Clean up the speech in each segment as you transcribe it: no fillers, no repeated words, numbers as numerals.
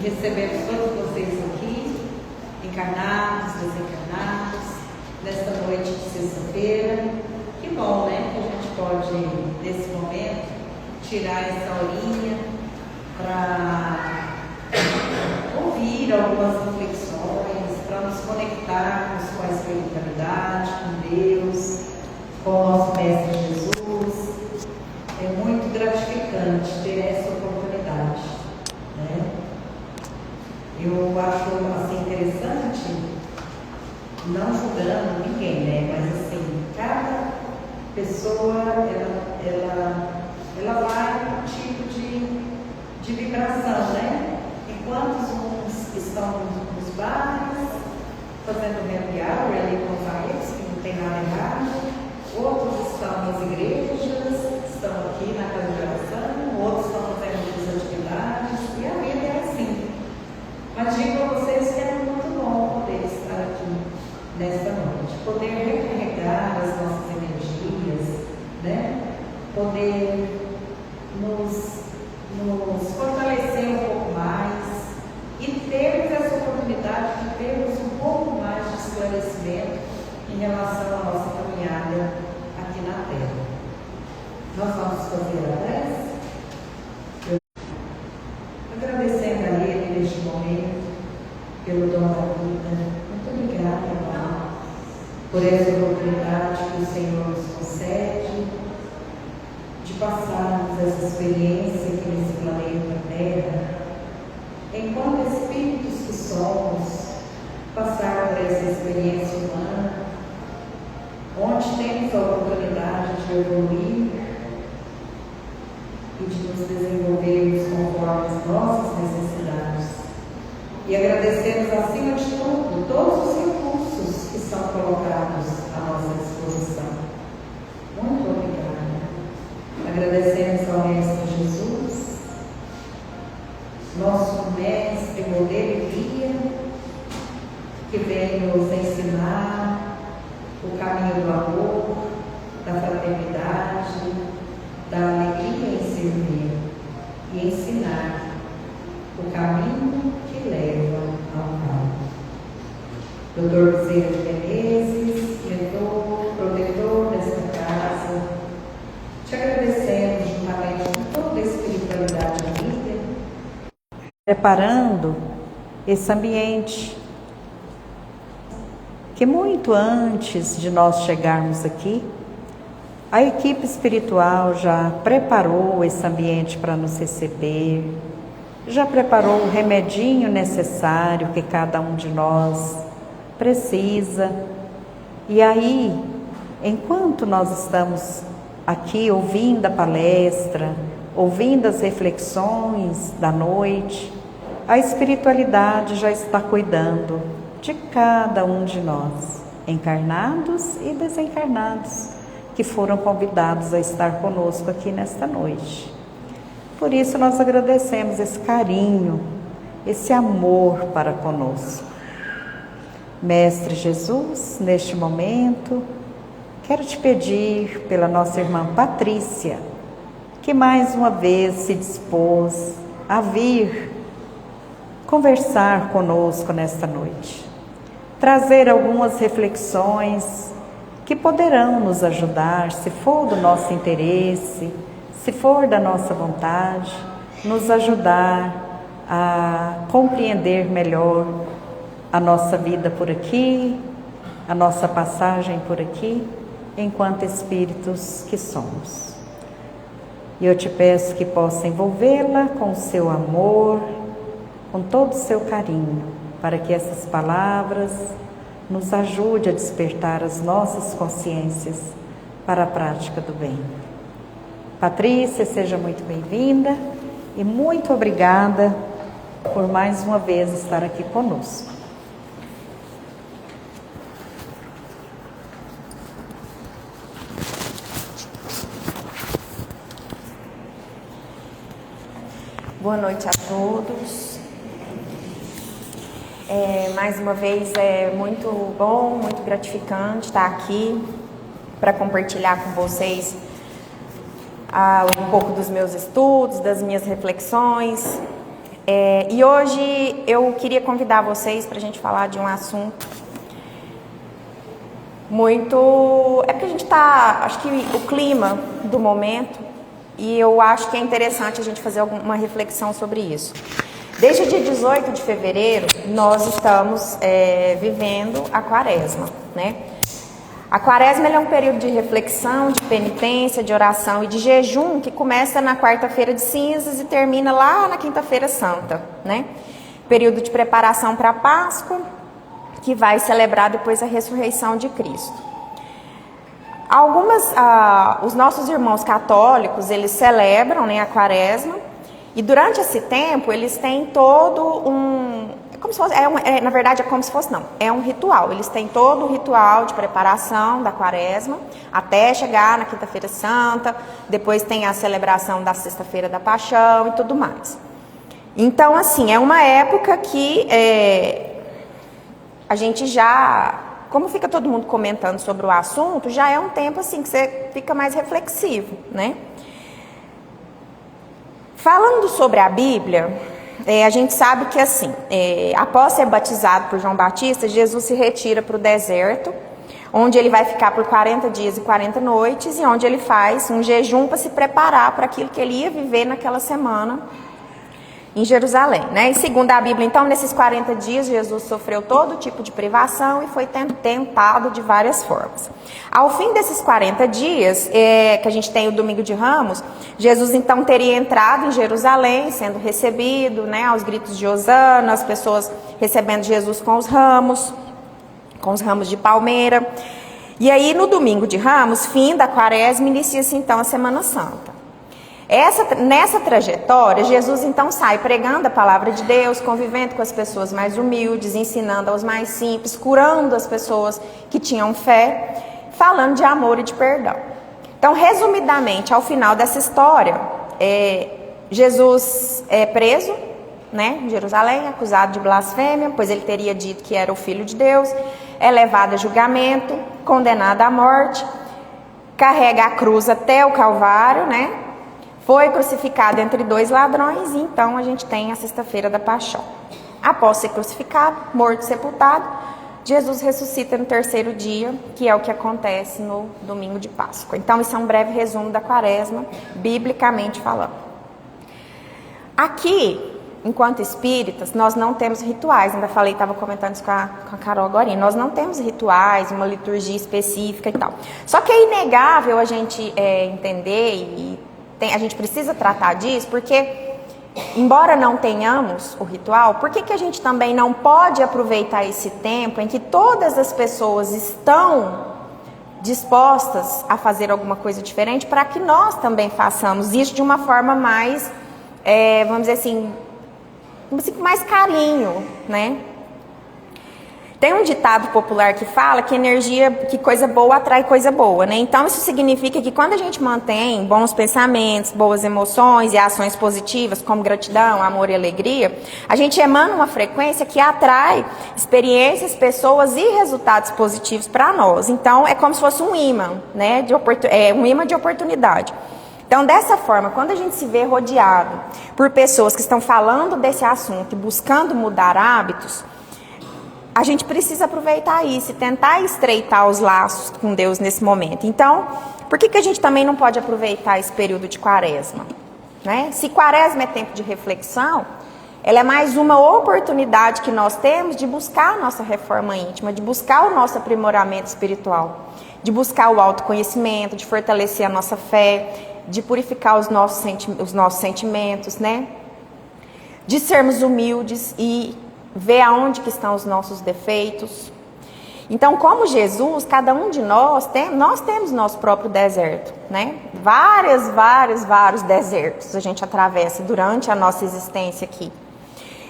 recebemos todos vocês aqui, encarnados, desencarnados, nesta noite de sexta-feira. Que bom, né? Que a gente pode, nesse momento, tirar essa horinha para ouvir algumas reflexões, para nos conectarmos com a espiritualidade, com Deus, com o nosso Mestre Jesus. É muito gratificante ter essa oportunidade, né? Eu acho assim interessante, não julgando ninguém, né? Mas assim, cada pessoa ela vai com um tipo de vibração, né? Enquanto uns estão nos bares, fazendo happy hour ali com os amigos, que não tem nada errado, outros estão nas igrejas, estão aqui na casa de oração, outros estão fazendo outras atividades, e a vida é assim. Mas digo a vocês que é muito bom poder estar aqui nesta noite, poder recarregar as nossas energias, né? Poder nos fortalecer um pouco mais e termos essa oportunidade de termos um pouco mais de esclarecimento em relação à nossa caminhada aqui na Terra. Nós vamos fazer a prece, agradecendo a Ele neste momento pelo dom da vida. Muito obrigada, Pai, por essa oportunidade que o Senhor nos concede de passarmos essa experiência aqui nesse planeta Terra, enquanto espíritos que somos, passar por essa experiência humana, onde temos a oportunidade de evoluir e de nos desenvolvermos conforme as nossas necessidades. E agradecemos, acima de tudo, todos os recursos que são colocados à nossa disposição. Muito obrigada. Agradecemos ao Mestre Jesus, nosso Mestre, modelo e guia, que vem nos ensinar o caminho do amor, da fraternidade, da alegria em servir e ensinar o caminho que leva ao Pai. Dr. Bezerra de Menezes, mentor, protetor desta casa, te agradecemos juntamente com toda a espiritualidade amiga, preparando esse ambiente que muito antes de nós chegarmos aqui, a equipe espiritual já preparou esse ambiente para nos receber, já preparou o remedinho necessário que cada um de nós precisa. E aí, enquanto nós estamos aqui ouvindo a palestra, ouvindo as reflexões da noite, a espiritualidade já está cuidando de cada um de nós, encarnados e desencarnados, que foram convidados a estar conosco aqui nesta noite. Por isso nós agradecemos esse carinho, esse amor para conosco. Mestre Jesus, neste momento, quero te pedir pela nossa irmã Patrícia, que mais uma vez se dispôs a vir conversar conosco nesta noite, trazer algumas reflexões que poderão nos ajudar, se for do nosso interesse, se for da nossa vontade, nos ajudar a compreender melhor a nossa vida por aqui, a nossa passagem por aqui, enquanto espíritos que somos. E eu te peço que possa envolvê-la com o seu amor, com todo o seu carinho, para que essas palavras nos ajude a despertar as nossas consciências para a prática do bem. Patrícia, seja muito bem-vinda e muito obrigada por mais uma vez estar aqui conosco. Boa noite a todos. Mais uma vez é muito bom, muito gratificante estar aqui para compartilhar com vocês um pouco dos meus estudos, das minhas reflexões, E hoje eu queria convidar vocês para a gente falar de um assunto muito... É porque a gente está... Acho que o clima do momento, e eu acho que é interessante a gente fazer uma reflexão sobre isso. Desde o dia 18 de fevereiro, nós estamos vivendo a quaresma, né? A quaresma é um período de reflexão, de penitência, de oração e de jejum que começa na quarta-feira de cinzas e termina lá na quinta-feira santa, né? Período de preparação para a Páscoa, que vai celebrar depois a ressurreição de Cristo. Os nossos irmãos católicos, eles celebram, né, a quaresma, e durante esse tempo eles têm todo como se fosse, na verdade é como se fosse, não, é um ritual. Eles têm todo o ritual de preparação da quaresma, até chegar na quinta-feira santa, depois tem a celebração da sexta-feira da paixão e tudo mais. Então, assim, é uma época que a gente já, como fica todo mundo comentando sobre o assunto, já é um tempo assim que você fica mais reflexivo, né? Falando sobre a Bíblia, a gente sabe que assim, após ser batizado por João Batista, Jesus se retira para o deserto, onde ele vai ficar por 40 dias e 40 noites, e onde ele faz um jejum para se preparar para aquilo que ele ia viver naquela semana em Jerusalém, né? E segundo a Bíblia, então, nesses 40 dias, Jesus sofreu todo tipo de privação e foi tentado de várias formas. Ao fim desses 40 dias, que a gente tem o Domingo de Ramos, Jesus, então, teria entrado em Jerusalém, sendo recebido, né, aos gritos de Hosana, as pessoas recebendo Jesus com os ramos de palmeira. E aí, no Domingo de Ramos, fim da quaresma, inicia-se, então, a Semana Santa. Nessa trajetória, Jesus então sai pregando a palavra de Deus, convivendo com as pessoas mais humildes, ensinando aos mais simples, curando as pessoas que tinham fé, falando de amor e de perdão. Então, resumidamente, ao final dessa história, Jesus é preso, né, em Jerusalém, acusado de blasfêmia, pois ele teria dito que era o Filho de Deus, é levado a julgamento, condenado à morte, carrega a cruz até o Calvário, né? Foi crucificado entre dois ladrões e então a gente tem a sexta-feira da paixão. Após ser crucificado, morto e sepultado, Jesus ressuscita no terceiro dia, que é o que acontece no domingo de Páscoa. Então, isso é um breve resumo da quaresma, biblicamente falando. Aqui, enquanto espíritas, nós não temos rituais. Ainda falei, estava comentando isso com a Carol agora. Nós não temos rituais, uma liturgia específica e tal. Só que é inegável a gente entender e a gente precisa tratar disso, porque, embora não tenhamos o ritual, por que a gente também não pode aproveitar esse tempo em que todas as pessoas estão dispostas a fazer alguma coisa diferente, para que nós também façamos isso de uma forma mais, vamos dizer assim, com mais carinho, né? Tem um ditado popular que fala que coisa boa atrai coisa boa, né? Então, isso significa que quando a gente mantém bons pensamentos, boas emoções e ações positivas, como gratidão, amor e alegria, a gente emana uma frequência que atrai experiências, pessoas e resultados positivos para nós. Então, é como se fosse um imã, né? Um imã de oportunidade. Então, dessa forma, quando a gente se vê rodeado por pessoas que estão falando desse assunto e buscando mudar hábitos, a gente precisa aproveitar isso e tentar estreitar os laços com Deus nesse momento. Então, por que a gente também não pode aproveitar esse período de quaresma? Né? Se quaresma é tempo de reflexão, ela é mais uma oportunidade que nós temos de buscar a nossa reforma íntima, de buscar o nosso aprimoramento espiritual, de buscar o autoconhecimento, de fortalecer a nossa fé, de purificar os nossos sentimentos, né? De sermos humildes e ver aonde que estão os nossos defeitos. Então, como Jesus, cada um de nós temos nosso próprio deserto, né? Vários desertos a gente atravessa durante a nossa existência aqui.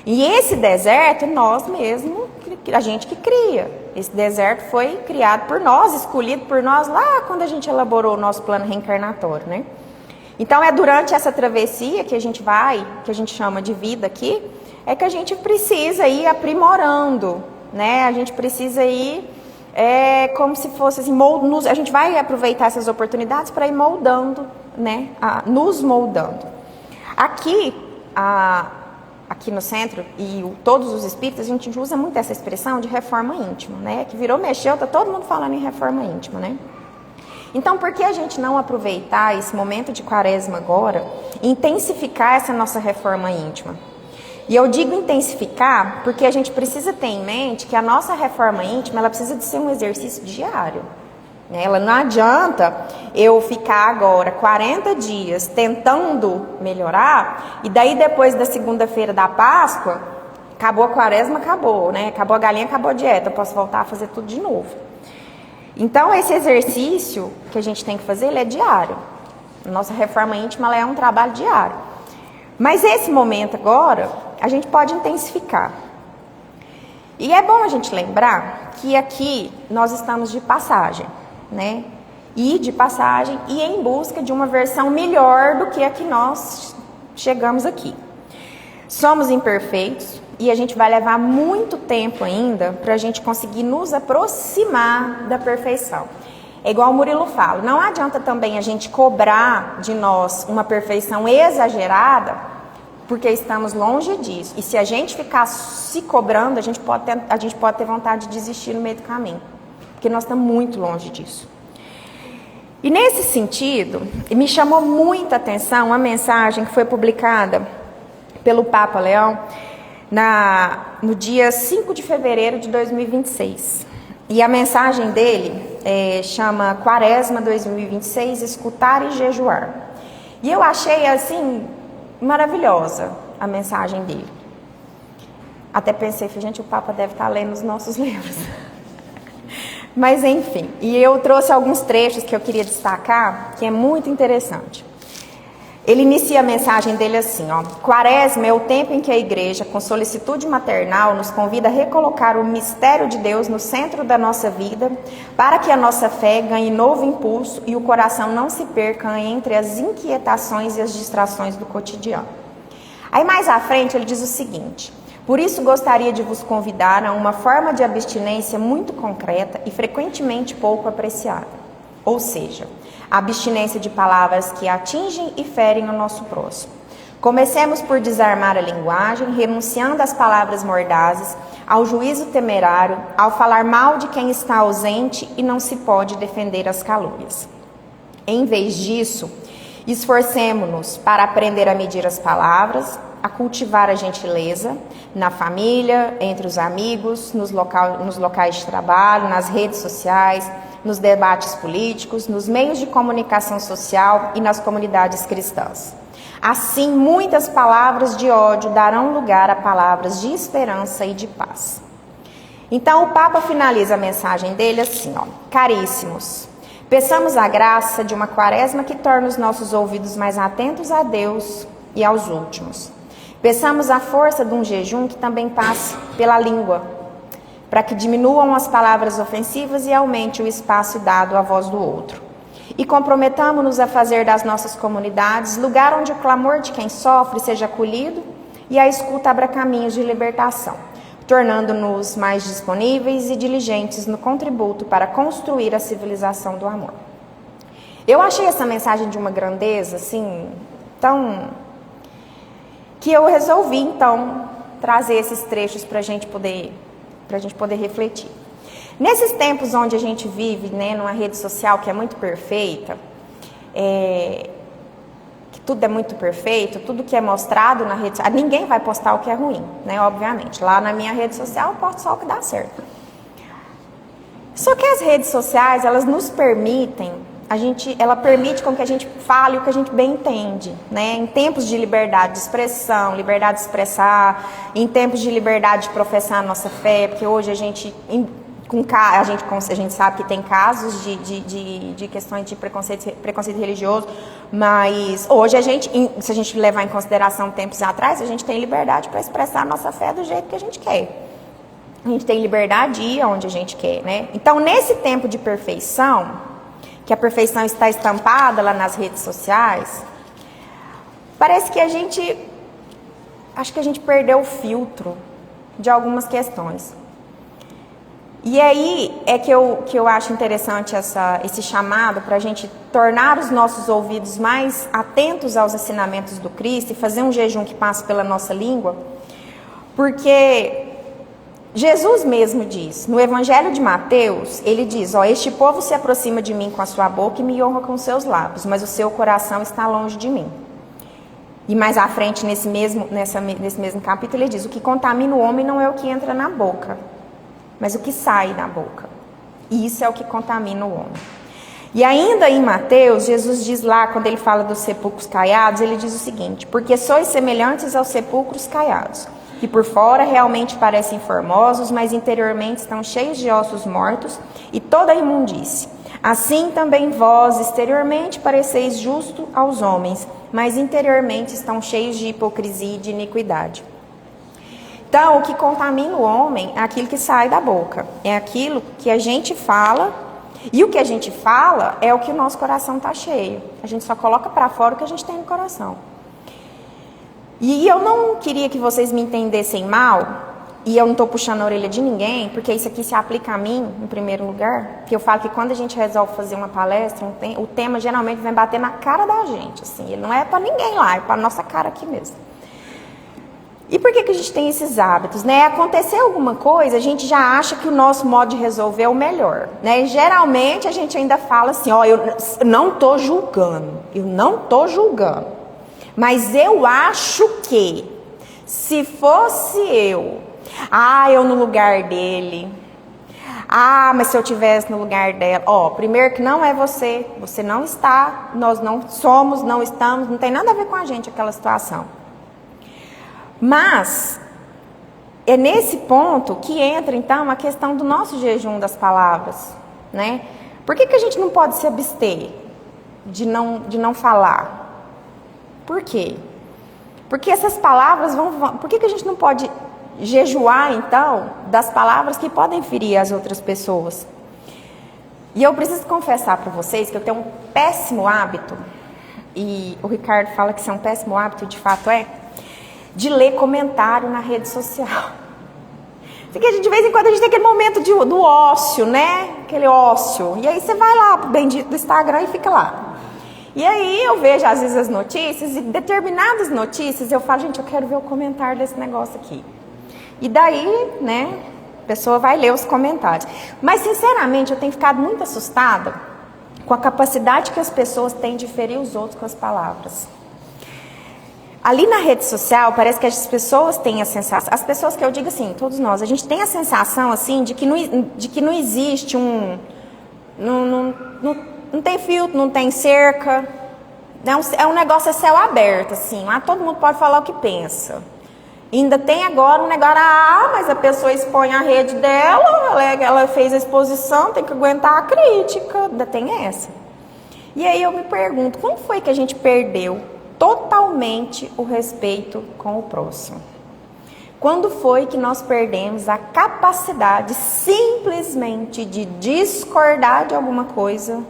E esse deserto, nós mesmos, a gente que cria. Esse deserto foi criado por nós, escolhido por nós lá quando a gente elaborou o nosso plano reencarnatório, né? Então, é durante essa travessia que a gente que a gente chama de vida aqui, é que a gente precisa ir aprimorando, né? A gente precisa ir, como se fosse assim, a gente vai aproveitar essas oportunidades para ir moldando, né? Nos moldando. Aqui, aqui no centro, e todos os espíritas, a gente usa muito essa expressão de reforma íntima, né? Que virou, mexeu, tá todo mundo falando em reforma íntima, né? Então, por que a gente não aproveitar esse momento de quaresma agora e intensificar essa nossa reforma íntima? E eu digo intensificar porque a gente precisa ter em mente que a nossa reforma íntima, ela precisa de ser um exercício diário. Ela não adianta eu ficar agora 40 dias tentando melhorar e daí depois da segunda-feira da Páscoa, acabou a quaresma, acabou, né? Acabou a galinha, acabou a dieta, eu posso voltar a fazer tudo de novo. Então esse exercício que a gente tem que fazer, ele é diário. A nossa reforma íntima, ela é um trabalho diário. Mas esse momento agora, a gente pode intensificar. E é bom a gente lembrar que aqui nós estamos de passagem, né? E de passagem e em busca de uma versão melhor do que a que nós chegamos aqui. Somos imperfeitos e a gente vai levar muito tempo ainda para a gente conseguir nos aproximar da perfeição. É igual o Murilo fala, não adianta também a gente cobrar de nós uma perfeição exagerada, porque estamos longe disso. E se a gente ficar se cobrando, a gente pode ter vontade de desistir no meio do caminho, porque nós estamos muito longe disso. E nesse sentido, me chamou muita atenção uma mensagem que foi publicada pelo Papa Leão no dia 5 de fevereiro de 2026. E a mensagem dele chama Quaresma 2026, Escutar e Jejuar. E eu achei, assim, maravilhosa a mensagem dele. Até pensei, gente, o Papa deve estar lendo os nossos livros. Mas, enfim, e eu trouxe alguns trechos que eu queria destacar, que é muito interessante. Ele inicia a mensagem dele assim, ó: Quaresma é o tempo em que a igreja, com solicitude maternal, nos convida a recolocar o mistério de Deus no centro da nossa vida, para que a nossa fé ganhe novo impulso e o coração não se perca entre as inquietações e as distrações do cotidiano. Aí mais à frente ele diz o seguinte: por isso gostaria de vos convidar a uma forma de abstinência muito concreta e frequentemente pouco apreciada. Ou seja, a abstinência de palavras que atingem e ferem o nosso próximo. Comecemos por desarmar a linguagem, renunciando às palavras mordazes, ao juízo temerário, ao falar mal de quem está ausente e não se pode defender as calúnias. Em vez disso, esforcemo-nos para aprender a medir as palavras, a cultivar a gentileza na família, entre os amigos, nos locais de trabalho, nas redes sociais, nos debates políticos, nos meios de comunicação social e nas comunidades cristãs. Assim, muitas palavras de ódio darão lugar a palavras de esperança e de paz. Então, o Papa finaliza a mensagem dele assim, ó: caríssimos, peçamos a graça de uma quaresma que torne os nossos ouvidos mais atentos a Deus e aos últimos. Peçamos a força de um jejum que também passe pela língua, para que diminuam as palavras ofensivas e aumente o espaço dado à voz do outro. E comprometamo-nos a fazer das nossas comunidades lugar onde o clamor de quem sofre seja acolhido e a escuta abra caminhos de libertação, tornando-nos mais disponíveis e diligentes no contributo para construir a civilização do amor. Eu achei essa mensagem de uma grandeza, assim, que eu resolvi, então, trazer esses trechos para a gente poder refletir. Nesses tempos onde a gente vive, né, numa rede social que é muito perfeita, que tudo é muito perfeito, tudo que é mostrado na rede social, ninguém vai postar o que é ruim, né, obviamente. Lá na minha rede social eu posto só o que dá certo. Só que as redes sociais, elas nos permitem, ela permite com que a gente fale o que a gente bem entende, né? Em tempos de liberdade de expressão, liberdade de expressar, em tempos de liberdade de professar a nossa fé, porque hoje a gente sabe que tem casos de questões de preconceito religioso, mas hoje se a gente levar em consideração tempos atrás, a gente tem liberdade para expressar a nossa fé do jeito que a gente quer. A gente tem liberdade de ir aonde a gente quer, né? Então, nesse tempo de perfeição, que a perfeição está estampada lá nas redes sociais, parece que acho que a gente perdeu o filtro de algumas questões. E aí é que eu acho interessante esse chamado para a gente tornar os nossos ouvidos mais atentos aos ensinamentos do Cristo e fazer um jejum que passe pela nossa língua, Porque Jesus mesmo diz, no Evangelho de Mateus, ele diz, este povo se aproxima de mim com a sua boca e me honra com os seus lábios, mas o seu coração está longe de mim. E mais à frente, nesse mesmo capítulo, ele diz, o que contamina o homem não é o que entra na boca, mas o que sai da boca. E isso é o que contamina o homem. E ainda em Mateus, Jesus diz lá, quando ele fala dos sepulcros caiados, ele diz o seguinte, porque sois semelhantes aos sepulcros caiados, que por fora realmente parecem formosos, mas interiormente estão cheios de ossos mortos e toda a imundície. Assim também vós, exteriormente, pareceis justo aos homens, mas interiormente estão cheios de hipocrisia e de iniquidade. Então, o que contamina o homem é aquilo que sai da boca, é aquilo que a gente fala, e o que a gente fala é o que o nosso coração está cheio. A gente só coloca para fora o que a gente tem no coração. E eu não queria que vocês me entendessem mal, e eu não estou puxando a orelha de ninguém, porque isso aqui se aplica a mim, em primeiro lugar, porque eu falo que quando a gente resolve fazer uma palestra, o tema geralmente vem bater na cara da gente, assim, ele não é para ninguém lá, é para nossa cara aqui mesmo. E por que a gente tem esses hábitos, né? Acontecer alguma coisa, a gente já acha que o nosso modo de resolver é o melhor, né? E geralmente a gente ainda fala assim, eu não estou julgando, mas eu acho que, se fosse eu no lugar dele, mas se eu estivesse no lugar dela, primeiro que não é você não está, nós não somos, não estamos, não tem nada a ver com a gente aquela situação. Mas, é nesse ponto que entra então a questão do nosso jejum das palavras, né? Por que a gente não pode se abster de não falar? Por quê? Porque essas palavras por que a gente não pode jejuar, então, das palavras que podem ferir as outras pessoas? E eu preciso confessar para vocês que eu tenho um péssimo hábito, e o Ricardo fala que isso é um péssimo hábito, de fato de ler comentário na rede social. Porque de vez em quando a gente tem aquele momento do ócio, né? Aquele ócio. E aí você vai lá pro bendito do Instagram e fica lá. E aí eu vejo às vezes as notícias, e determinadas notícias eu falo, gente, eu quero ver o comentário desse negócio aqui. E daí, né, a pessoa vai ler os comentários. Mas sinceramente eu tenho ficado muito assustada com a capacidade que as pessoas têm de ferir os outros com as palavras. Ali na rede social, parece que as pessoas têm a sensação, as pessoas que eu digo assim, todos nós, a gente tem a sensação assim de que não existe não tem filtro, não tem cerca, é um negócio a céu aberto, assim, lá todo mundo pode falar o que pensa. Ainda tem agora um negócio, mas a pessoa expõe a rede dela, ela fez a exposição, tem que aguentar a crítica, ainda tem essa. E aí eu me pergunto, como foi que a gente perdeu totalmente o respeito com o próximo? Quando foi que nós perdemos a capacidade simplesmente de discordar de alguma coisa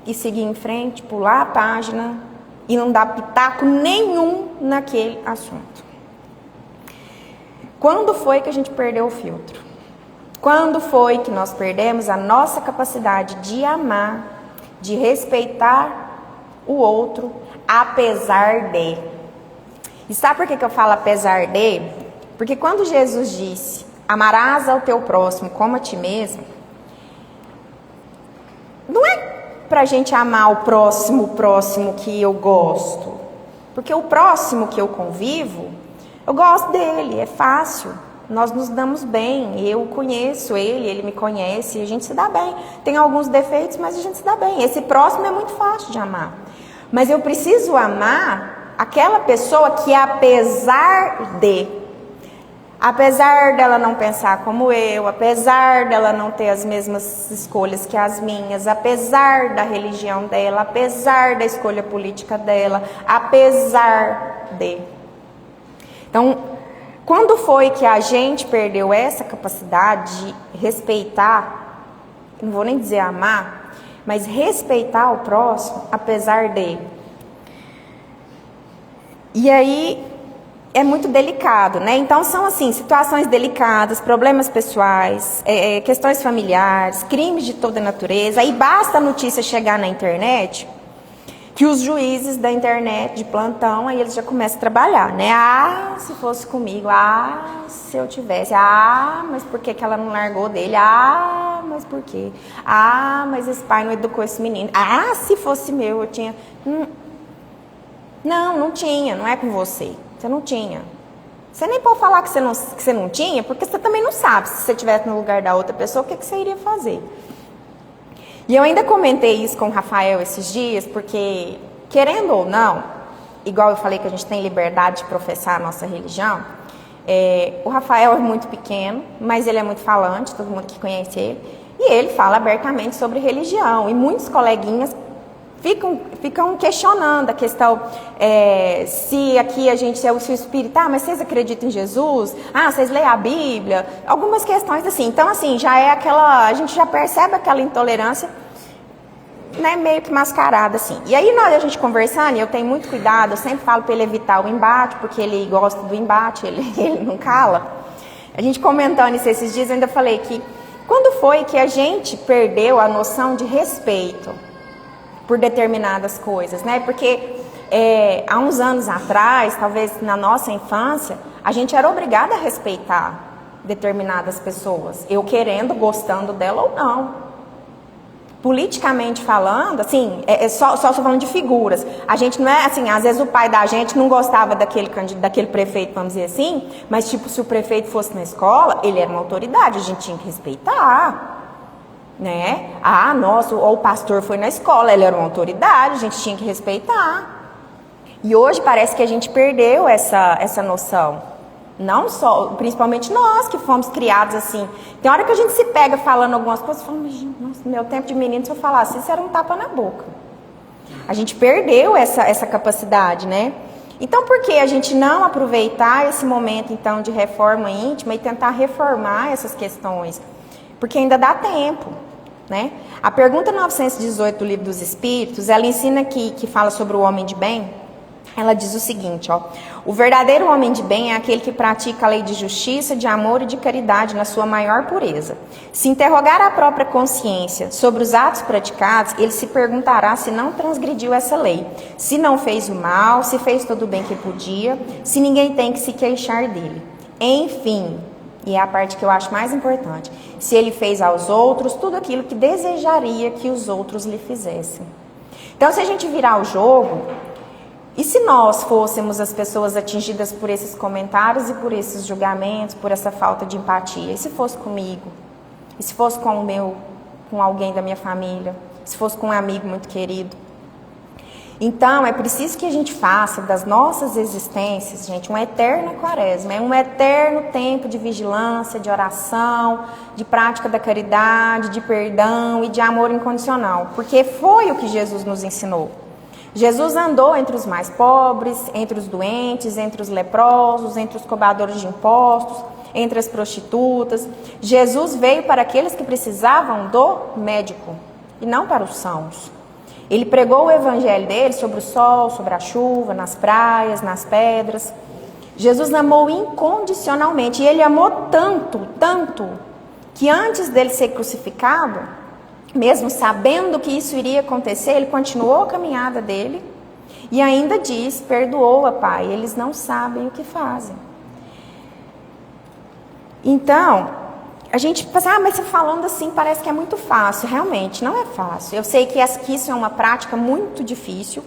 e seguir em frente, pular a página e não dar pitaco nenhum naquele assunto? Quando foi que a gente perdeu o filtro? Quando foi que nós perdemos a nossa capacidade de amar, de respeitar o outro, apesar de? E sabe por que eu falo apesar de? Porque quando Jesus disse, amarás ao teu próximo como a ti mesmo, não é pra gente amar o próximo que eu gosto. Porque o próximo que eu convivo, eu gosto dele, é fácil. Nós nos damos bem, eu conheço ele me conhece, e a gente se dá bem. Tem alguns defeitos, mas a gente se dá bem. Esse próximo é muito fácil de amar. Mas eu preciso amar aquela pessoa que, apesar dela não pensar como eu, apesar dela não ter as mesmas escolhas que as minhas, apesar da religião dela, apesar da escolha política dela, apesar de. Então, quando foi que a gente perdeu essa capacidade de respeitar, não vou nem dizer amar, mas respeitar o próximo, apesar de? E aí é muito delicado, né? Então são assim, situações delicadas, problemas pessoais, questões familiares, crimes de toda natureza. Aí basta a notícia chegar na internet que os juízes da internet de plantão, aí eles já começam a trabalhar, né? Ah, se fosse comigo, ah, se eu tivesse, ah, mas por que ela não largou dele? Ah, mas por quê? Ah, mas esse pai não educou esse menino. Ah, se fosse meu, eu tinha... Não tinha, não é com você. Você não tinha. Você nem pode falar que você não tinha, porque você também não sabe. Se você estivesse no lugar da outra pessoa, o que você iria fazer? E eu ainda comentei isso com o Rafael esses dias, porque, querendo ou não, igual eu falei que a gente tem liberdade de professar a nossa religião, o Rafael é muito pequeno, mas ele é muito falante, todo mundo que conhece ele, e ele fala abertamente sobre religião, e muitos coleguinhas ficam questionando a questão, se aqui a gente é o seu espírito, mas vocês acreditam em Jesus? Vocês leem a Bíblia? Algumas questões assim. Então, assim, a gente já percebe aquela intolerância, né, meio que mascarada, assim. E aí, a gente conversando, e eu tenho muito cuidado, eu sempre falo para ele evitar o embate, porque ele gosta do embate, ele não cala. A gente comentando isso esses dias, eu ainda falei que, quando foi que a gente perdeu a noção de respeito por determinadas coisas, né? Porque há uns anos atrás, talvez na nossa infância, a gente era obrigada a respeitar determinadas pessoas, eu querendo, gostando dela ou não. Politicamente falando, assim, só falando de figuras. A gente não é assim, às vezes o pai da gente não gostava daquele prefeito, vamos dizer assim, mas tipo, se o prefeito fosse na escola, ele era uma autoridade, a gente tinha que respeitar. Né? Nossa, ou o pastor foi na escola, ele era uma autoridade, a gente tinha que respeitar. E hoje parece que a gente perdeu essa noção. Não só, principalmente nós que fomos criados assim. Tem hora que a gente se pega falando algumas coisas e fala, mas, nossa, no meu tempo de menino, se eu falasse isso, era um tapa na boca. A gente perdeu essa capacidade, né? Então, por que a gente não aproveitar esse momento, então, de reforma íntima e tentar reformar essas questões? Porque ainda dá tempo. Né? A pergunta 918 do Livro dos Espíritos, ela ensina que fala sobre o homem de bem. Ela diz o seguinte, o verdadeiro homem de bem é aquele que pratica a lei de justiça, de amor e de caridade na sua maior pureza. Se interrogar a própria consciência sobre os atos praticados, ele se perguntará se não transgrediu essa lei, se não fez o mal, se fez todo o bem que podia, se ninguém tem que se queixar dele. Enfim, e é a parte que eu acho mais importante, se ele fez aos outros tudo aquilo que desejaria que os outros lhe fizessem. Então, se a gente virar o jogo, e se nós fôssemos as pessoas atingidas por esses comentários e por esses julgamentos, por essa falta de empatia? E se fosse comigo? E se fosse com alguém da minha família? Se fosse com um amigo muito querido? Então, é preciso que a gente faça das nossas existências, gente, uma eterna quaresma, um eterno tempo de vigilância, de oração, de prática da caridade, de perdão e de amor incondicional, porque foi o que Jesus nos ensinou. Jesus andou entre os mais pobres, entre os doentes, entre os leprosos, entre os cobradores de impostos, entre as prostitutas. Jesus veio para aqueles que precisavam do médico e não para os sãos. Ele pregou o evangelho dele sobre o sol, sobre a chuva, nas praias, nas pedras. Jesus amou incondicionalmente. E ele amou tanto, tanto, que antes dele ser crucificado, mesmo sabendo que isso iria acontecer, ele continuou a caminhada dele e ainda diz, perdoa, Pai, eles não sabem o que fazem. Então, a gente pensa, mas você falando assim parece que é muito fácil. Realmente, não é fácil. Eu sei que isso é uma prática muito difícil,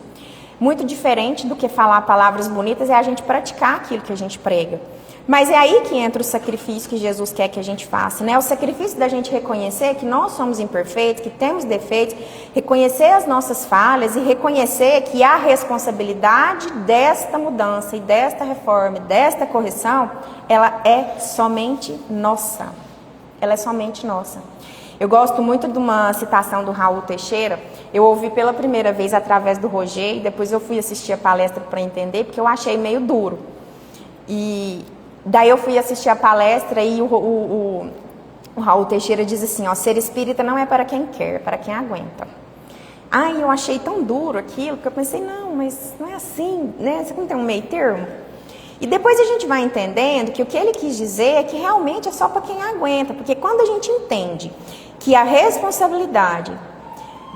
muito diferente do que falar palavras bonitas, é a gente praticar aquilo que a gente prega. Mas é aí que entra o sacrifício que Jesus quer que a gente faça, né? O sacrifício da gente reconhecer que nós somos imperfeitos, que temos defeitos, reconhecer as nossas falhas e reconhecer que a responsabilidade desta mudança e desta reforma, desta correção, ela é somente nossa. Ela é somente nossa. Eu gosto muito de uma citação do Raul Teixeira. Eu ouvi pela primeira vez através do Roger e depois eu fui assistir a palestra para entender, porque eu achei meio duro. E daí eu fui assistir a palestra e o Raul Teixeira diz assim, ser espírita não é para quem quer, é para quem aguenta. Eu achei tão duro aquilo, que eu pensei, não, mas não é assim, né? Você não tem um meio termo? E depois a gente vai entendendo que o que ele quis dizer é que realmente é só para quem aguenta, porque quando a gente entende que a responsabilidade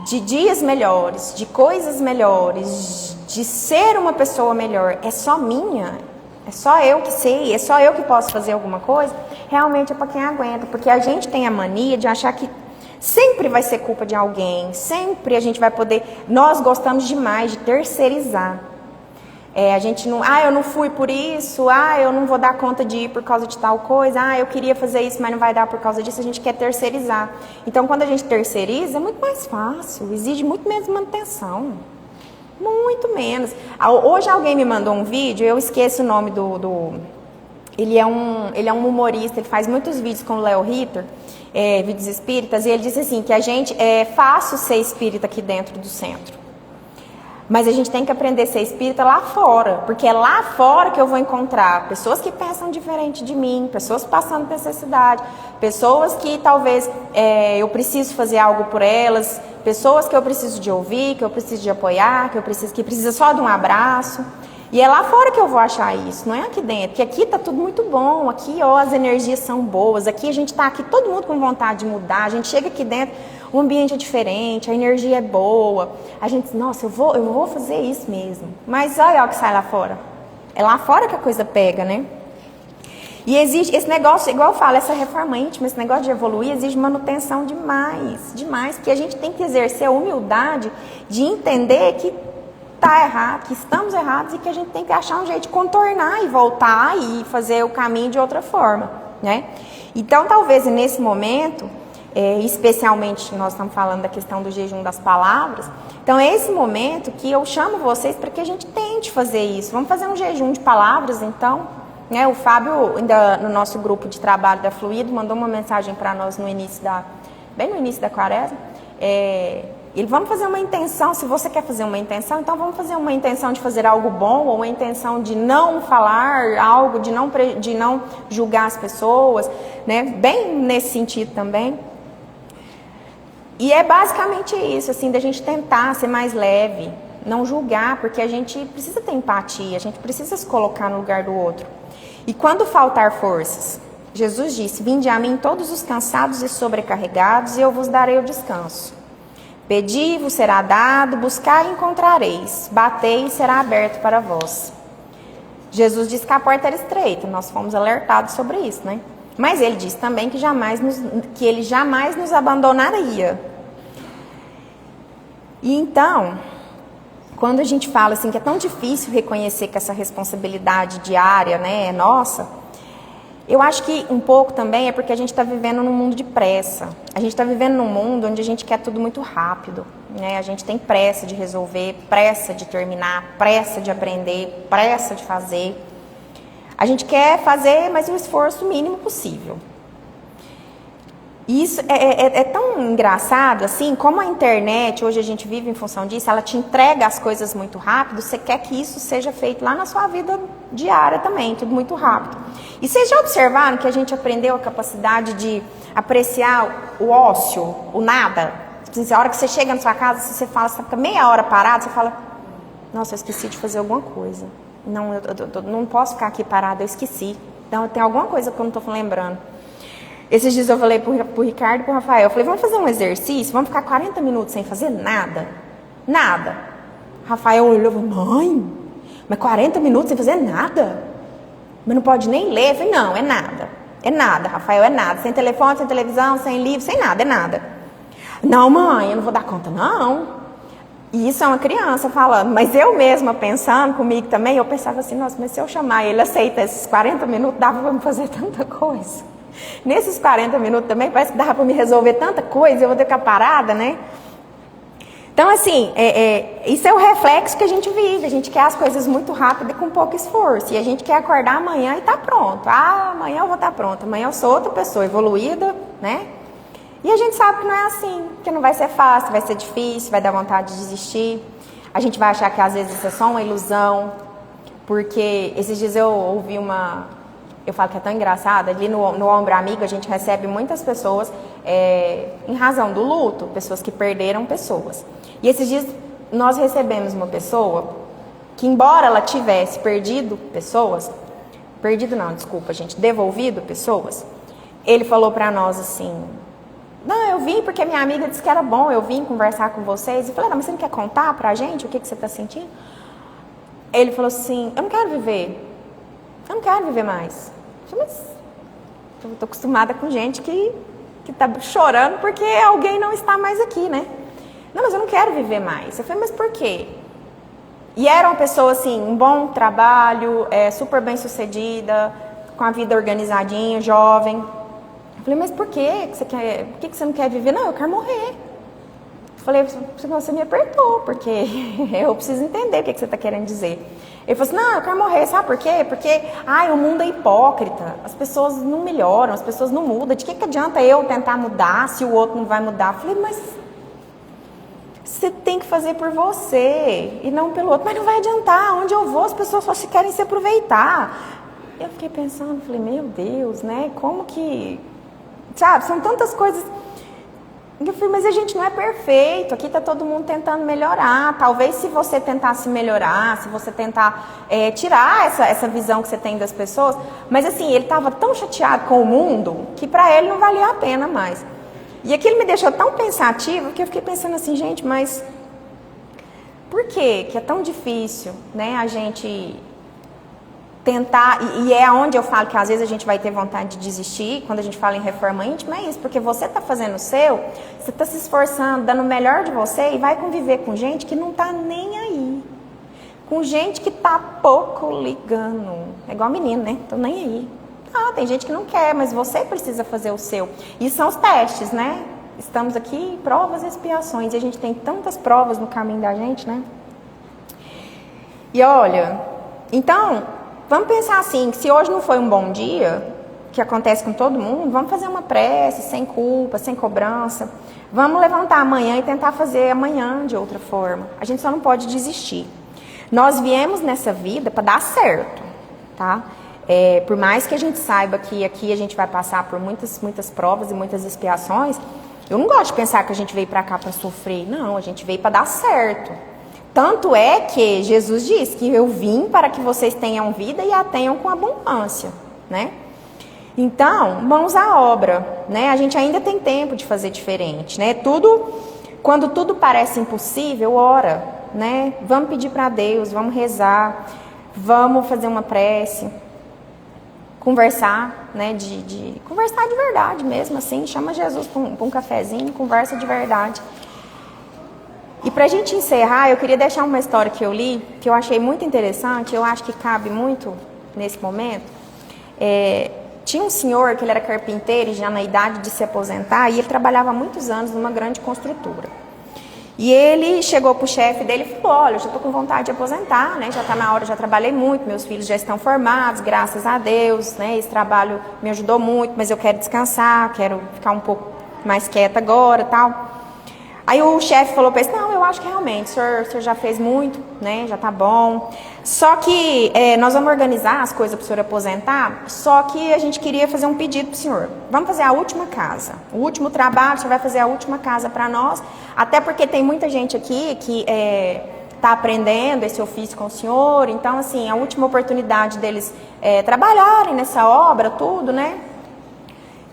de dias melhores, de coisas melhores, de ser uma pessoa melhor, é só minha, é só eu que sei, é só eu que posso fazer alguma coisa, realmente é para quem aguenta, porque a gente tem a mania de achar que sempre vai ser culpa de alguém, sempre a gente vai poder, nós gostamos demais de terceirizar. A gente não, eu não fui por isso, eu não vou dar conta de ir por causa de tal coisa, eu queria fazer isso, mas não vai dar por causa disso, a gente quer terceirizar. Então, quando a gente terceiriza, é muito mais fácil, exige muito menos manutenção, muito menos. Hoje alguém me mandou um vídeo, eu esqueço o nome ele é um humorista, ele faz muitos vídeos com o Léo Ritter, vídeos espíritas, e ele disse assim, que a gente, é fácil ser espírita aqui dentro do centro. Mas a gente tem que aprender a ser espírita lá fora, porque é lá fora que eu vou encontrar pessoas que pensam diferente de mim, pessoas passando necessidade, pessoas que talvez eu preciso fazer algo por elas, pessoas que eu preciso de ouvir, que eu preciso de apoiar, que precisa só de um abraço. E é lá fora que eu vou achar isso, não é aqui dentro, porque aqui tá tudo muito bom, aqui as energias são boas, aqui a gente tá aqui todo mundo com vontade de mudar, a gente chega aqui dentro, o ambiente é diferente, a energia é boa, a gente, nossa, eu vou fazer isso mesmo. Mas olha o que sai lá fora. É lá fora que a coisa pega, né? E exige, esse negócio, igual eu falo, essa reforma íntima, esse negócio de evoluir, exige manutenção demais, que a gente tem que exercer a humildade de entender que tá errado, que estamos errados e que a gente tem que achar um jeito de contornar e voltar e fazer o caminho de outra forma, né? Então, talvez nesse momento, especialmente nós estamos falando da questão do jejum das palavras, então é esse momento que eu chamo vocês para que a gente tente fazer isso. Vamos fazer um jejum de palavras, então, né? O Fábio, ainda no nosso grupo de trabalho da Fluido, mandou uma mensagem para nós bem no início da quaresma, vamos fazer uma intenção, se você quer fazer uma intenção, então vamos fazer uma intenção de fazer algo bom, ou uma intenção de não falar algo, de não julgar as pessoas, né? Bem nesse sentido também. E é basicamente isso, assim, da gente tentar ser mais leve, não julgar, porque a gente precisa ter empatia, a gente precisa se colocar no lugar do outro. E quando faltar forças, Jesus disse, vinde a mim todos os cansados e sobrecarregados, e eu vos darei o descanso. Pedi, vos será dado, buscai e encontrareis, batei e será aberto para vós. Jesus disse que a porta era estreita, nós fomos alertados sobre isso, né? Mas ele disse também que ele jamais nos abandonaria. E então, quando a gente fala assim que é tão difícil reconhecer que essa responsabilidade diária, né, é nossa, eu acho que um pouco também é porque a gente está vivendo num mundo de pressa. A gente está vivendo num mundo onde a gente quer tudo muito rápido, né? A gente tem pressa de resolver, pressa de terminar, pressa de aprender, pressa de fazer. A gente quer fazer, mas o esforço mínimo possível. E isso é tão engraçado, assim, como a internet, hoje a gente vive em função disso, ela te entrega as coisas muito rápido, você quer que isso seja feito lá na sua vida diária também, tudo muito rápido. E vocês já observaram que a gente aprendeu a capacidade de apreciar o ócio, o nada? A hora que você chega na sua casa, você fala, você fica meia hora parado, você fala, nossa, eu esqueci de fazer alguma coisa. Não, eu não posso ficar aqui parada, eu esqueci. Então, tem alguma coisa que eu não estou lembrando. Esses dias eu falei pro Ricardo e pro Rafael, eu falei, vamos fazer um exercício, vamos ficar 40 minutos sem fazer nada? Nada. Rafael olhou e falou, mãe, mas 40 minutos sem fazer nada? Mas não pode nem ler? Eu falei, não, é nada. É nada, Rafael, é nada. Sem telefone, sem televisão, sem livro, sem nada, é nada. Não, mãe, eu não vou dar conta, não. E isso é uma criança falando, mas eu mesma pensando comigo também, eu pensava assim, nossa, mas se eu chamar ele, aceita esses 40 minutos, dava para me fazer tanta coisa. Nesses 40 minutos também, parece que dava para me resolver tanta coisa, eu vou ter que ficar parada, né? Então, assim, isso é o reflexo que a gente vive, a gente quer as coisas muito rápido e com pouco esforço, e a gente quer acordar amanhã e tá pronto. Amanhã eu vou estar pronta, amanhã eu sou outra pessoa, evoluída, né? E a gente sabe que não é assim, que não vai ser fácil, vai ser difícil, vai dar vontade de desistir. A gente vai achar que às vezes isso é só uma ilusão, porque esses dias eu ouvi eu falo que é tão engraçado, ali no Ombro Amigo a gente recebe muitas pessoas em razão do luto, pessoas que perderam pessoas. E esses dias nós recebemos uma pessoa que, embora ela tivesse devolvido pessoas, ele falou para nós assim, Não, eu vim porque minha amiga disse que era bom, eu vim conversar com vocês. Eu falei, não, mas você não quer contar pra gente o que você está sentindo? Ele falou assim, eu não quero viver. Eu não quero viver mais. Eu falei, mas eu tô acostumada com gente que tá chorando porque alguém não está mais aqui, né? Não, mas eu não quero viver mais. Eu falei, mas por quê? E era uma pessoa assim, um bom trabalho, super bem sucedida, com a vida organizadinha, jovem. Eu falei, mas por quê? Por que você não quer viver? Não, eu quero morrer. Eu falei, você me apertou, porque eu preciso entender o que você está querendo dizer. Ele falou assim, não, eu quero morrer, sabe por quê? Porque, o mundo é hipócrita, as pessoas não melhoram, as pessoas não mudam. De que adianta eu tentar mudar se o outro não vai mudar? Eu falei, mas você tem que fazer por você e não pelo outro. Mas não vai adiantar, onde eu vou as pessoas só se querem se aproveitar. Eu fiquei pensando, falei, meu Deus, né, como que... Sabe, são tantas coisas... Eu falei, mas a gente não é perfeito, aqui está todo mundo tentando melhorar. Talvez se você tentar se melhorar, se você tentar tirar essa visão que você tem das pessoas. Mas assim, ele estava tão chateado com o mundo que para ele não valia a pena mais. E aquilo me deixou tão pensativa que eu fiquei pensando assim, gente, mas por que é tão difícil, né, a gente tentar, e é onde eu falo que às vezes a gente vai ter vontade de desistir, quando a gente fala em reforma íntima, é isso, porque você está fazendo o seu, você está se esforçando, dando o melhor de você e vai conviver com gente que não está nem aí, com gente que está pouco ligando, é igual menino, né, tô nem aí. Tem gente que não quer, mas você precisa fazer o seu. E são os testes, né? Estamos aqui, provas e expiações, e a gente tem tantas provas no caminho da gente, né? E olha, então, vamos pensar assim, que se hoje não foi um bom dia, que acontece com todo mundo, vamos fazer uma prece, sem culpa, sem cobrança. Vamos levantar amanhã e tentar fazer amanhã de outra forma. A gente só não pode desistir. Nós viemos nessa vida para dar certo, tá? Por mais que a gente saiba que aqui a gente vai passar por muitas provas e muitas expiações, eu não gosto de pensar que a gente veio para cá para sofrer. Não, a gente veio para dar certo. Tanto é que Jesus diz que eu vim para que vocês tenham vida e a tenham com abundância, né? Então, mãos à obra, né? A gente ainda tem tempo de fazer diferente, né? Quando tudo parece impossível, ora, né? Vamos pedir para Deus, vamos rezar, vamos fazer uma prece. Conversar, né, conversar de verdade mesmo, assim, chama Jesus para um cafezinho, conversa de verdade. E para a gente encerrar, eu queria deixar uma história que eu li, que eu achei muito interessante, eu acho que cabe muito nesse momento. Tinha um senhor que ele era carpinteiro, já na idade de se aposentar, e ele trabalhava há muitos anos numa grande construtora. E ele chegou pro chefe dele e falou, olha, eu já estou com vontade de aposentar, né? Já está na hora, já trabalhei muito, meus filhos já estão formados, graças a Deus, né? Esse trabalho me ajudou muito, mas eu quero descansar, quero ficar um pouco mais quieta agora e tal. Aí o chefe falou para ele, não, eu acho que realmente, o senhor já fez muito, né? Já tá bom. Só que nós vamos organizar as coisas para o senhor aposentar, só que a gente queria fazer um pedido para o senhor. Vamos fazer a última casa. O último trabalho, o senhor vai fazer a última casa para nós, até porque tem muita gente aqui que está aprendendo esse ofício com o senhor, então, assim, a última oportunidade deles trabalharem nessa obra, tudo, né?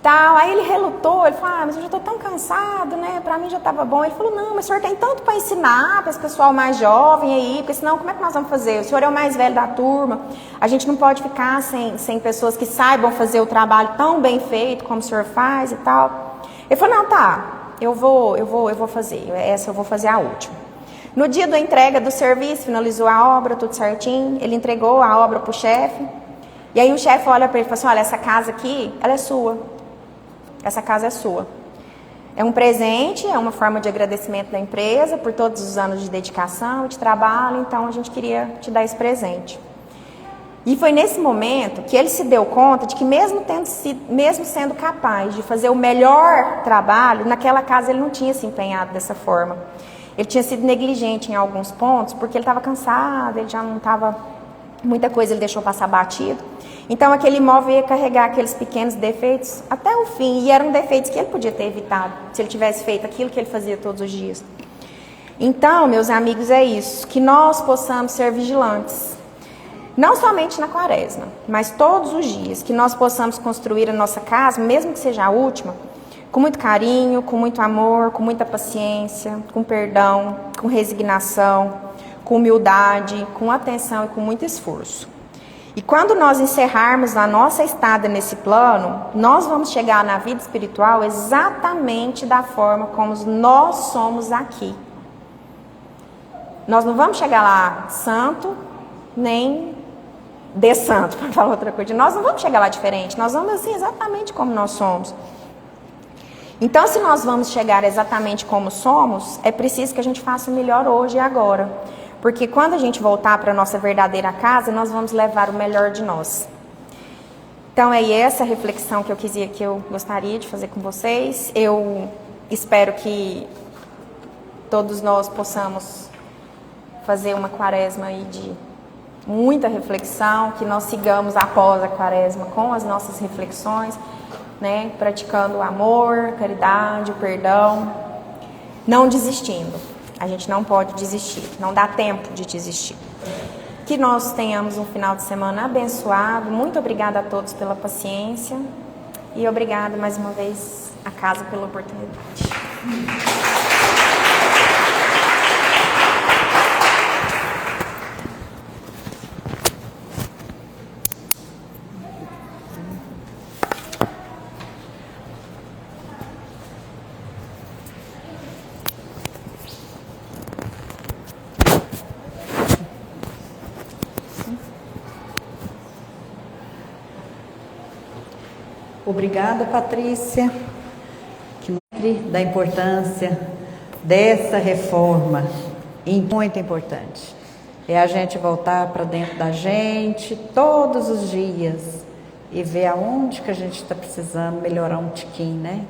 Tal. Aí ele relutou, ele falou, mas eu já estou tão cansado, né? Para mim já estava bom. Ele falou, não, mas o senhor tem tanto para ensinar para esse pessoal mais jovem aí, porque senão como é que nós vamos fazer? O senhor é o mais velho da turma, a gente não pode ficar sem pessoas que saibam fazer o trabalho tão bem feito como o senhor faz e tal. Ele falou, não, tá, eu vou fazer, essa eu vou fazer a última. No dia da entrega do serviço, finalizou a obra, tudo certinho, ele entregou a obra para o chefe, e aí o chefe olha para ele e fala assim, olha, essa casa aqui, ela é sua. Essa casa é sua. É um presente, é uma forma de agradecimento da empresa por todos os anos de dedicação e de trabalho, então a gente queria te dar esse presente. E foi nesse momento que ele se deu conta de que mesmo sendo capaz de fazer o melhor trabalho, naquela casa ele não tinha se empenhado dessa forma. Ele tinha sido negligente em alguns pontos, porque ele estava cansado, ele já não estava... Muita coisa ele deixou passar batido. Então aquele imóvel ia carregar aqueles pequenos defeitos até o fim. E eram defeitos que ele podia ter evitado, se ele tivesse feito aquilo que ele fazia todos os dias. Então, meus amigos, é isso. Que nós possamos ser vigilantes. Não somente na quaresma, mas todos os dias. Que nós possamos construir a nossa casa, mesmo que seja a última, com muito carinho, com muito amor, com muita paciência, com perdão, com resignação, com humildade, com atenção e com muito esforço. E quando nós encerrarmos a nossa estada nesse plano, nós vamos chegar na vida espiritual exatamente da forma como nós somos aqui. Nós não vamos chegar lá santo, nem de santo, para falar outra coisa. Nós não vamos chegar lá diferente, nós vamos assim exatamente como nós somos. Então, se nós vamos chegar exatamente como somos, é preciso que a gente faça o melhor hoje e agora. Porque quando a gente voltar para a nossa verdadeira casa, nós vamos levar o melhor de nós. Então, é essa reflexão que eu gostaria de fazer com vocês. Eu espero que todos nós possamos fazer uma quaresma aí de muita reflexão, que nós sigamos após a quaresma com as nossas reflexões, né? Praticando o amor, a caridade, o perdão, não desistindo. A gente não pode desistir, não dá tempo de desistir. Que nós tenhamos um final de semana abençoado. Muito obrigada a todos pela paciência e obrigada mais uma vez à casa pela oportunidade. Obrigada, Patrícia, da importância dessa reforma, muito importante. É a gente voltar para dentro da gente todos os dias e ver aonde que a gente está precisando melhorar um tiquinho, né?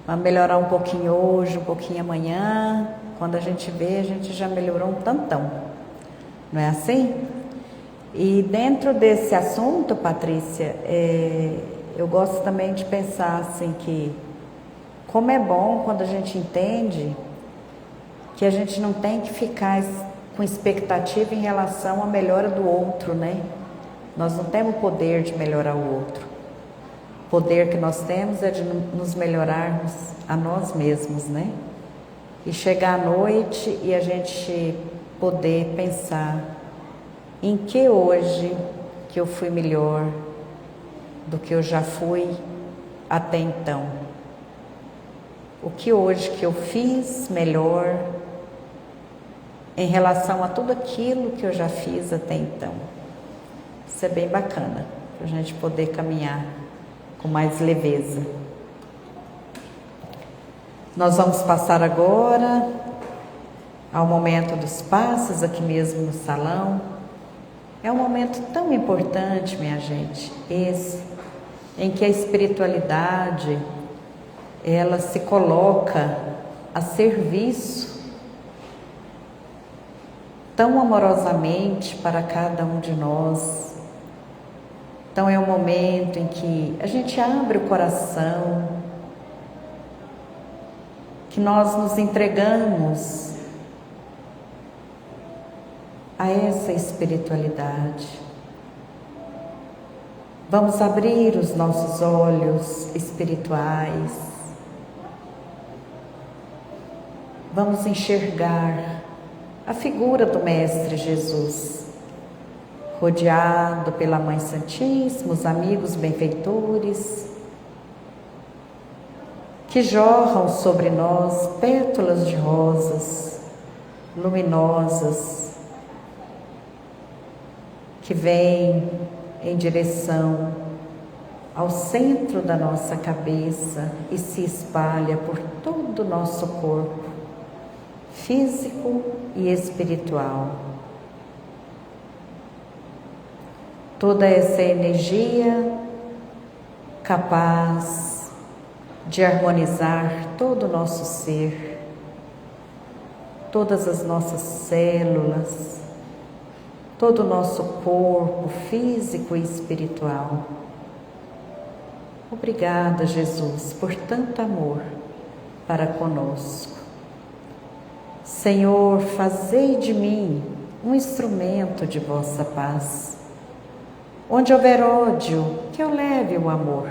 Vamos melhorar um pouquinho hoje, um pouquinho amanhã. Quando a gente vê, a gente já melhorou um tantão. Não é assim? E dentro desse assunto, Patrícia, eu gosto também de pensar assim que como é bom quando a gente entende que a gente não tem que ficar com expectativa em relação à melhora do outro, né? Nós não temos o poder de melhorar o outro. O poder que nós temos é de nos melhorarmos a nós mesmos, né? E chegar à noite e a gente poder pensar em que hoje que eu fui melhor do que eu já fui até então. O que hoje que eu fiz melhor em relação a tudo aquilo que eu já fiz até então. Isso é bem bacana, para a gente poder caminhar com mais leveza. Nós vamos passar agora ao momento dos passos aqui mesmo no salão. É um momento tão importante, minha gente, esse, em que a espiritualidade, ela se coloca a serviço tão amorosamente para cada um de nós. Então é um momento em que a gente abre o coração, que nós nos entregamos a essa espiritualidade. Vamos abrir os nossos olhos espirituais. Vamos enxergar a figura do Mestre Jesus, rodeado pela Mãe Santíssima, os amigos benfeitores, que jorram sobre nós pétalas de rosas luminosas, que vêm em direção ao centro da nossa cabeça e se espalha por todo o nosso corpo, físico e espiritual. Toda essa energia capaz de harmonizar todo o nosso ser, todas as nossas células, todo o nosso corpo físico e espiritual. Obrigada, Jesus, por tanto amor para conosco. Senhor, fazei de mim um instrumento de vossa paz. Onde houver ódio, que eu leve o amor.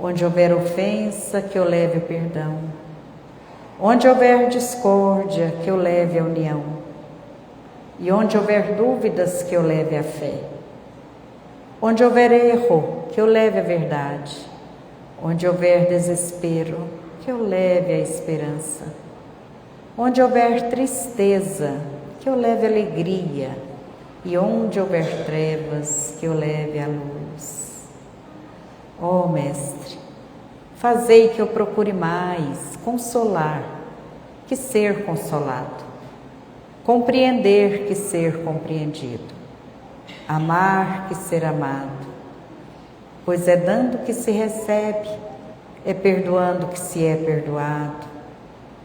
Onde houver ofensa, que eu leve o perdão. Onde houver discórdia, que eu leve a união. E onde houver dúvidas, que eu leve a fé. Onde houver erro, que eu leve a verdade. Onde houver desespero, que eu leve a esperança. Onde houver tristeza, que eu leve alegria. E onde houver trevas, que eu leve a luz. Ó Mestre, fazei que eu procure mais consolar que ser consolado, compreender que ser compreendido, amar que ser amado, pois é dando que se recebe, é perdoando que se é perdoado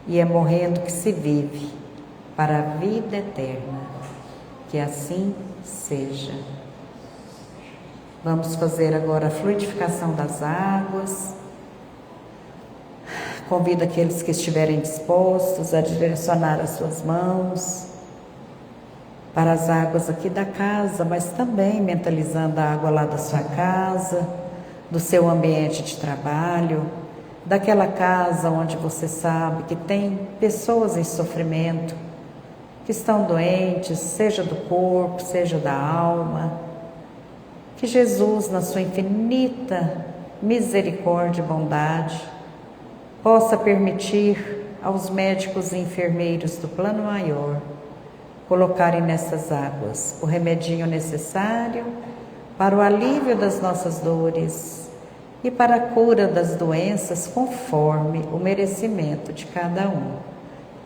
e é morrendo que se vive para a vida eterna. Que assim seja. Vamos fazer agora a fluidificação das águas. Convido aqueles que estiverem dispostos a direcionar as suas mãos para as águas aqui da casa, mas também mentalizando a água lá da sua casa, do seu ambiente de trabalho, daquela casa onde você sabe que tem pessoas em sofrimento, que estão doentes, seja do corpo, seja da alma. Que Jesus, na sua infinita misericórdia e bondade, possa permitir aos médicos e enfermeiros do plano maior colocarem nessas águas o remedinho necessário para o alívio das nossas dores e para a cura das doenças conforme o merecimento de cada um.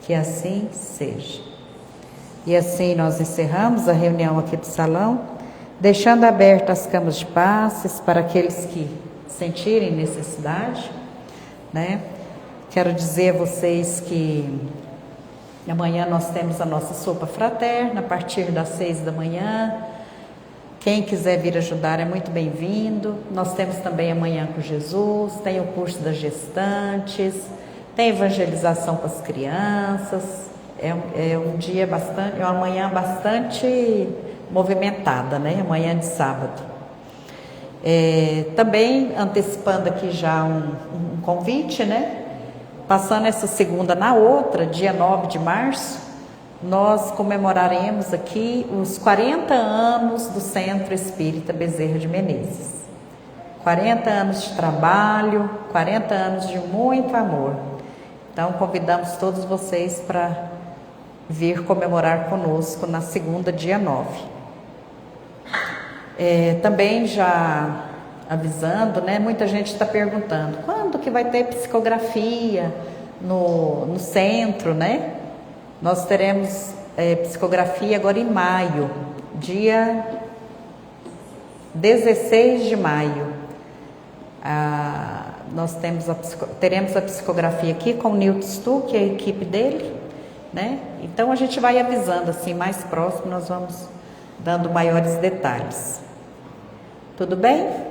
Que assim seja. E assim nós encerramos a reunião aqui do salão, deixando abertas as camas de passes para aqueles que sentirem necessidade, né? Quero dizer a vocês que amanhã nós temos a nossa sopa fraterna, a partir das 6 da manhã. Quem quiser vir ajudar é muito bem-vindo. Nós temos também amanhã com Jesus, tem o curso das gestantes, tem evangelização para as crianças. É um dia bastante, é uma manhã bastante movimentada, né? Amanhã de sábado. Também antecipando aqui já um convite, né? Passando essa segunda na outra, dia 9 de março, nós comemoraremos aqui os 40 anos do Centro Espírita Bezerra de Menezes. 40 anos de trabalho, 40 anos de muito amor. Então convidamos todos vocês para vir comemorar conosco na segunda, dia 9. Também já avisando, né? Muita gente está perguntando, quando que vai ter psicografia no centro, né? Nós teremos psicografia agora em maio, dia 16 de maio. Nós teremos a psicografia aqui com o Nilton Stuck e a equipe dele, né? Então a gente vai avisando assim, mais próximo nós vamos dando maiores detalhes. Tudo bem?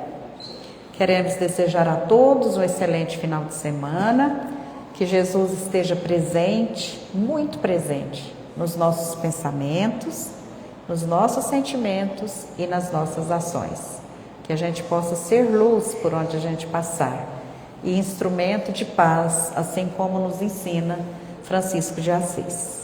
Queremos desejar a todos um excelente final de semana, que Jesus esteja presente, muito presente, nos nossos pensamentos, nos nossos sentimentos e nas nossas ações. Que a gente possa ser luz por onde a gente passar e instrumento de paz, assim como nos ensina Francisco de Assis.